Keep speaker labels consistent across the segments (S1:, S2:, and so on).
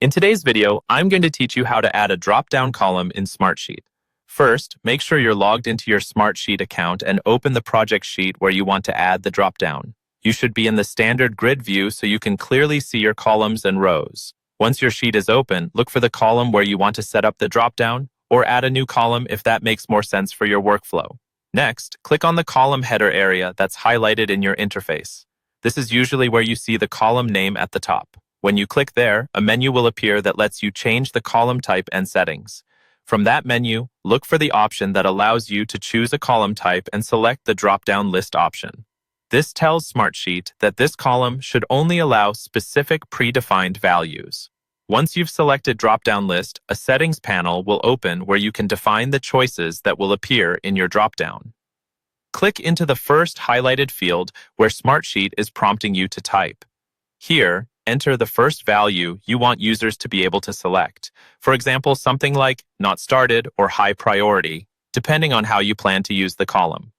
S1: In today's video, I'm going to teach you how to add a drop-down column in Smartsheet. First, make sure you're logged into your Smartsheet account and open the project sheet where you want to add the drop-down. You should be in the standard grid view so you can clearly see your columns and rows. Once your sheet is open, look for the column where you want to set up the drop-down, or add a new column if that makes more sense for your workflow. Next, click on the column header area that's highlighted in your interface. This is usually where you see the column name at the top. When you click there, a menu will appear that lets you change the column type and settings. From that menu, look for the option that allows you to choose a column type and select the drop-down list option. This tells Smartsheet that this column should only allow specific predefined values. Once you've selected drop-down list, a settings panel will open where you can define the choices that will appear in your drop-down. Click into the first highlighted field where Smartsheet is prompting you to type. Here, enter the first value you want users to be able to select. For example, something like not started or high priority, depending on how you plan to use the column.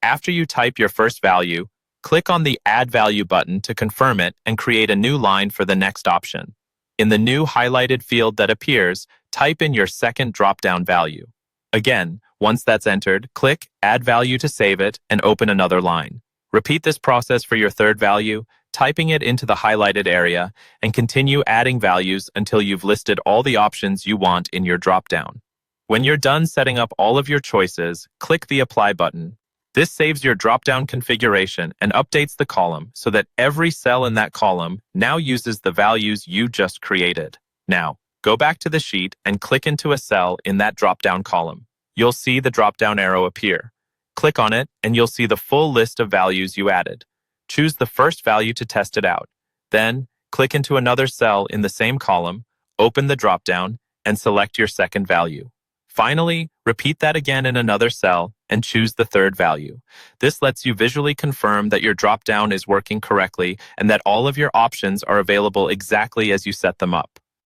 S1: After you type your first value, click on the Add Value button to confirm it and create a new line for the next option. In the new highlighted field that appears, type in your second drop-down value. Again, once that's entered, click Add Value to save it and open another line. Repeat this process for your third value, typing it into the highlighted area, and continue adding values until you've listed all the options you want in your drop-down. When you're done setting up all of your choices, click the Apply button. This saves your drop-down configuration and updates the column so that every cell in that column now uses the values you just created. Now, go back to the sheet and click into a cell in that drop-down column. You'll see the drop-down arrow appear. Click on it and you'll see the full list of values you added. Choose the first value to test it out. Then, click into another cell in the same column, open the drop-down, and select your second value. Finally, repeat that again in another cell and choose the third value. This lets you visually confirm that your drop-down is working correctly and that all of your options are available exactly as you set them up.